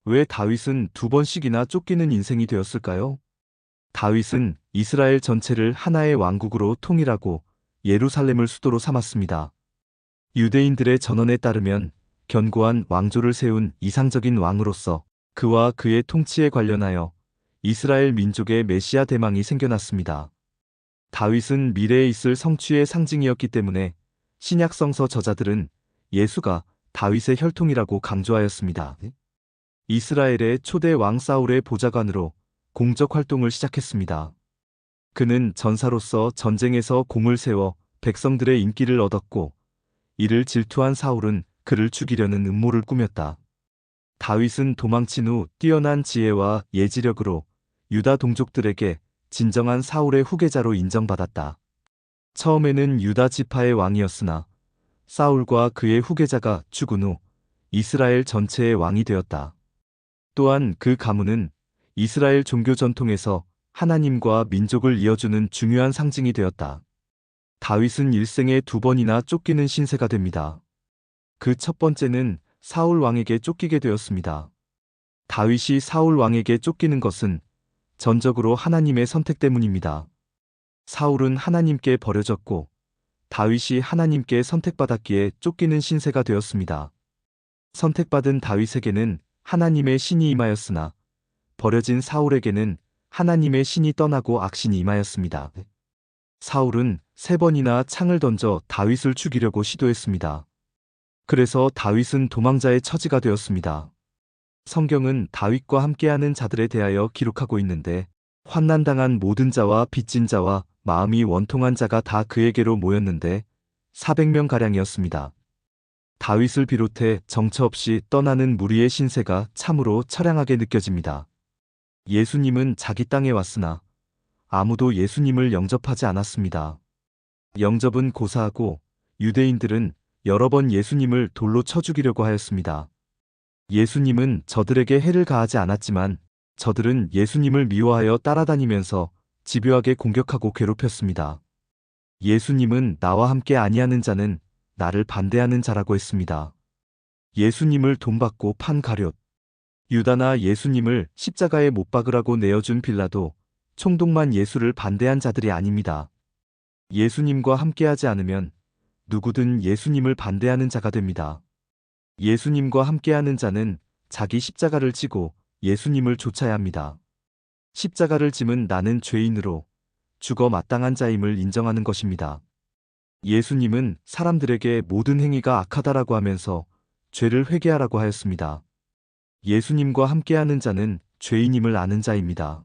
왜 다윗은 두 번씩이나 쫓기는 인생이 되었을까요? 다윗은 이스라엘 전체를 하나의 왕국으로 통일하고 예루살렘을 수도로 삼았습니다. 유대인들의 전언에 따르면 견고한 왕조를 세운 이상적인 왕으로서 그와 그의 통치에 관련하여 이스라엘 민족의 메시아 대망이 생겨났습니다. 다윗은 미래에 있을 성취의 상징이었기 때문에 신약 성서 저자들은 예수가 다윗의 혈통이라고 강조하였습니다. 이스라엘의 초대 왕 사울의 보좌관으로 공적 활동을 시작했습니다. 그는 전사로서 전쟁에서 공을 세워 백성들의 인기를 얻었고, 이를 질투한 사울은 그를 죽이려는 음모를 꾸몄다. 다윗은 도망친 후 뛰어난 지혜와 예지력으로 유다 동족들에게 진정한 사울의 후계자로 인정받았다. 처음에는 유다 지파의 왕이었으나 사울과 그의 후계자가 죽은 후 이스라엘 전체의 왕이 되었다. 또한 그 가문은 이스라엘 종교 전통에서 하나님과 민족을 이어주는 중요한 상징이 되었다. 다윗은 일생에 두 번이나 쫓기는 신세가 됩니다. 그 첫 번째는 사울 왕에게 쫓기게 되었습니다. 다윗이 사울 왕에게 쫓기는 것은 전적으로 하나님의 선택 때문입니다. 사울은 하나님께 버려졌고 다윗이 하나님께 선택받았기에 쫓기는 신세가 되었습니다. 선택받은 다윗에게는 하나님의 신이 임하였으나 버려진 사울에게는 하나님의 신이 떠나고 악신이 임하였습니다. 사울은 세 번이나 창을 던져 다윗을 죽이려고 시도했습니다. 그래서 다윗은 도망자의 처지가 되었습니다. 성경은 다윗과 함께하는 자들에 대하여 기록하고 있는데, 환난당한 모든 자와 빚진 자와 마음이 원통한 자가 다 그에게로 모였는데 400명가량이었습니다. 다윗을 비롯해 정처 없이 떠나는 무리의 신세가 참으로 처량하게 느껴집니다. 예수님은 자기 땅에 왔으나 아무도 예수님을 영접하지 않았습니다. 영접은 고사하고 유대인들은 여러 번 예수님을 돌로 쳐 죽이려고 하였습니다. 예수님은 저들에게 해를 가하지 않았지만 저들은 예수님을 미워하여 따라다니면서 집요하게 공격하고 괴롭혔습니다. 예수님은 나와 함께 아니하는 자는 나를 반대하는 자라고 했습니다. 예수님을 돈 받고 판 가룟, 유다나 예수님을 십자가에 못 박으라고 내어준 빌라도 총독만 예수를 반대한 자들이 아닙니다. 예수님과 함께하지 않으면 누구든 예수님을 반대하는 자가 됩니다. 예수님과 함께하는 자는 자기 십자가를 지고 예수님을 쫓아야 합니다. 십자가를 짐은 나는 죄인으로 죽어 마땅한 자임을 인정하는 것입니다. 예수님은 사람들에게 모든 행위가 악하다라고 하면서 죄를 회개하라고 하였습니다. 예수님과 함께하는 자는 죄인임을 아는 자입니다.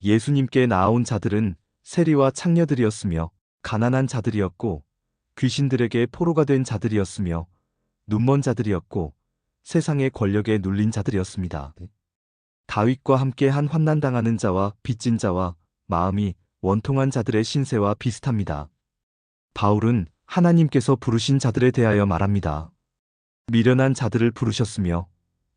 예수님께 나아온 자들은 세리와 창녀들이었으며 가난한 자들이었고 귀신들에게 포로가 된 자들이었으며 눈먼 자들이었고 세상의 권력에 눌린 자들이었습니다. 다윗과 함께 한 환난당하는 자와 빚진 자와 마음이 원통한 자들의 신세와 비슷합니다. 바울은 하나님께서 부르신 자들에 대하여 말합니다. 미련한 자들을 부르셨으며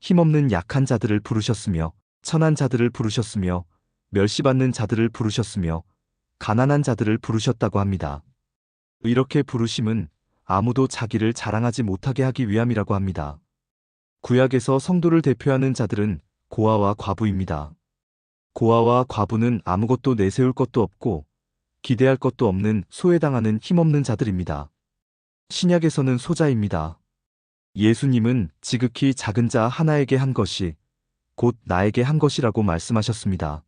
힘없는 약한 자들을 부르셨으며 천한 자들을 부르셨으며 멸시받는 자들을 부르셨으며 가난한 자들을 부르셨다고 합니다. 이렇게 부르심은 아무도 자기를 자랑하지 못하게 하기 위함이라고 합니다. 구약에서 성도를 대표하는 자들은 고아와 과부입니다. 고아와 과부는 아무것도 내세울 것도 없고 기대할 것도 없는 소외당하는 힘없는 자들입니다. 신약에서는 소자입니다. 예수님은 지극히 작은 자 하나에게 한 것이 곧 나에게 한 것이라고 말씀하셨습니다.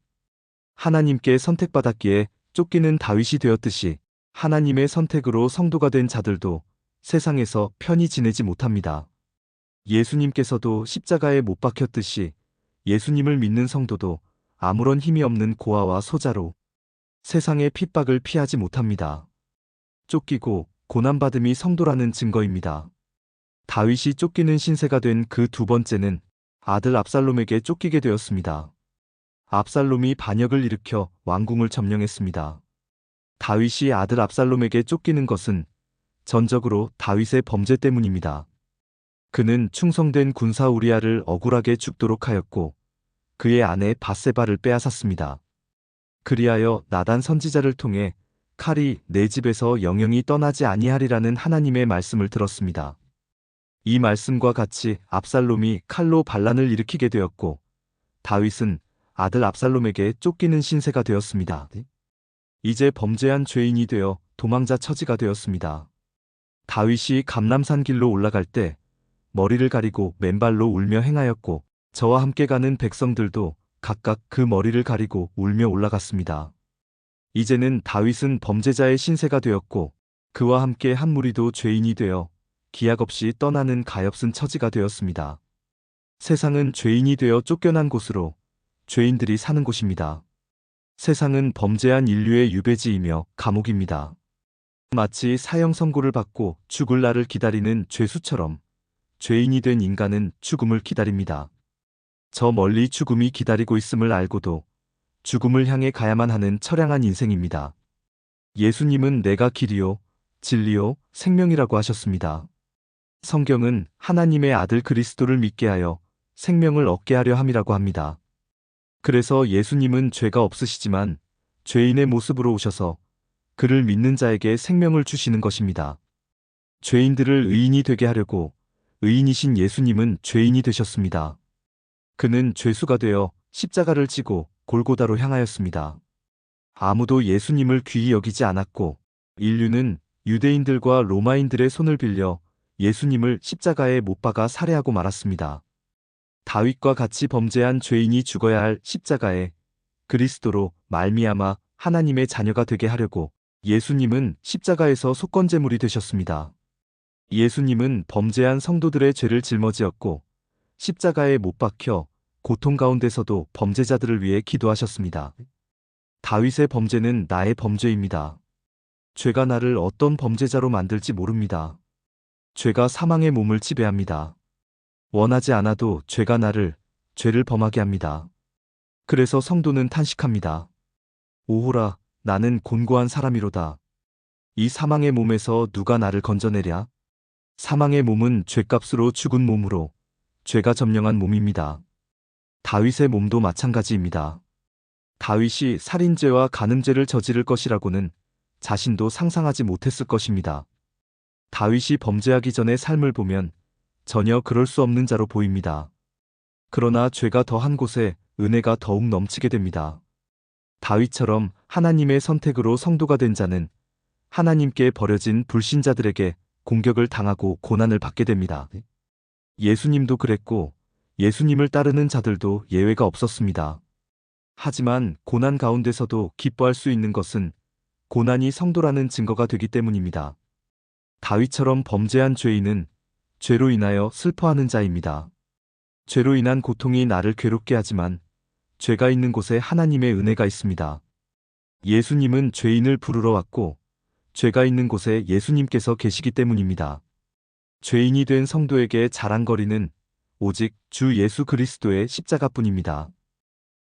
하나님께 선택받았기에 쫓기는 다윗이 되었듯이 하나님의 선택으로 성도가 된 자들도 세상에서 편히 지내지 못합니다. 예수님께서도 십자가에 못 박혔듯이 예수님을 믿는 성도도 아무런 힘이 없는 고아와 소자로 세상의 핍박을 피하지 못합니다. 쫓기고 고난받음이 성도라는 증거입니다. 다윗이 쫓기는 신세가 된 그 두 번째는 아들 압살롬에게 쫓기게 되었습니다. 압살롬이 반역을 일으켜 왕궁을 점령했습니다. 다윗이 아들 압살롬에게 쫓기는 것은 전적으로 다윗의 범죄 때문입니다. 그는 충성된 군사 우리아를 억울하게 죽도록 하였고 그의 아내 밧세바를 빼앗았습니다. 그리하여 나단 선지자를 통해 칼이 내 집에서 영영이 떠나지 아니하리라는 하나님의 말씀을 들었습니다. 이 말씀과 같이 압살롬이 칼로 반란을 일으키게 되었고 다윗은 아들 압살롬에게 쫓기는 신세가 되었습니다. 이제 범죄한 죄인이 되어 도망자 처지가 되었습니다. 다윗이 감람산 길로 올라갈 때 머리를 가리고 맨발로 울며 행하였고 저와 함께 가는 백성들도 각각 그 머리를 가리고 울며 올라갔습니다. 이제는 다윗은 범죄자의 신세가 되었고 그와 함께 한 무리도 죄인이 되어 기약 없이 떠나는 가엾은 처지가 되었습니다. 세상은 죄인이 되어 쫓겨난 곳으로 죄인들이 사는 곳입니다. 세상은 범죄한 인류의 유배지이며 감옥입니다. 마치 사형 선고를 받고 죽을 날을 기다리는 죄수처럼 죄인이 된 인간은 죽음을 기다립니다. 저 멀리 죽음이 기다리고 있음을 알고도 죽음을 향해 가야만 하는 처량한 인생입니다. 예수님은 내가 길이요, 진리요, 생명이라고 하셨습니다. 성경은 하나님의 아들 그리스도를 믿게 하여 생명을 얻게 하려 함이라고 합니다. 그래서 예수님은 죄가 없으시지만 죄인의 모습으로 오셔서 그를 믿는 자에게 생명을 주시는 것입니다. 죄인들을 의인이 되게 하려고 의인이신 예수님은 죄인이 되셨습니다. 그는 죄수가 되어 십자가를 지고 골고다로 향하였습니다. 아무도 예수님을 귀히 여기지 않았고 인류는 유대인들과 로마인들의 손을 빌려 예수님을 십자가에 못 박아 살해하고 말았습니다. 다윗과 같이 범죄한 죄인이 죽어야 할 십자가에 그리스도로 말미암아 하나님의 자녀가 되게 하려고 예수님은 십자가에서 속건제물이 되셨습니다. 예수님은 범죄한 성도들의 죄를 짊어지었고 십자가에 못 박혀 고통 가운데서도 범죄자들을 위해 기도하셨습니다. 다윗의 범죄는 나의 범죄입니다. 죄가 나를 어떤 범죄자로 만들지 모릅니다. 죄가 사망의 몸을 지배합니다. 원하지 않아도 죄가 나를 죄를 범하게 합니다. 그래서 성도는 탄식합니다. 오호라, 나는 곤고한 사람이로다. 이 사망의 몸에서 누가 나를 건져내랴? 사망의 몸은 죄값으로 죽은 몸으로 죄가 점령한 몸입니다. 다윗의 몸도 마찬가지입니다. 다윗이 살인죄와 간음죄를 저지를 것이라고는 자신도 상상하지 못했을 것입니다. 다윗이 범죄하기 전의 삶을 보면 전혀 그럴 수 없는 자로 보입니다. 그러나 죄가 더한 곳에 은혜가 더욱 넘치게 됩니다. 다윗처럼 하나님의 선택으로 성도가 된 자는 하나님께 버려진 불신자들에게 공격을 당하고 고난을 받게 됩니다. 예수님도 그랬고 예수님을 따르는 자들도 예외가 없었습니다. 하지만 고난 가운데서도 기뻐할 수 있는 것은 고난이 성도라는 증거가 되기 때문입니다. 다윗처럼 범죄한 죄인은 죄로 인하여 슬퍼하는 자입니다. 죄로 인한 고통이 나를 괴롭게 하지만 죄가 있는 곳에 하나님의 은혜가 있습니다. 예수님은 죄인을 부르러 왔고 죄가 있는 곳에 예수님께서 계시기 때문입니다. 죄인이 된 성도에게 자랑거리는 오직 주 예수 그리스도의 십자가뿐입니다.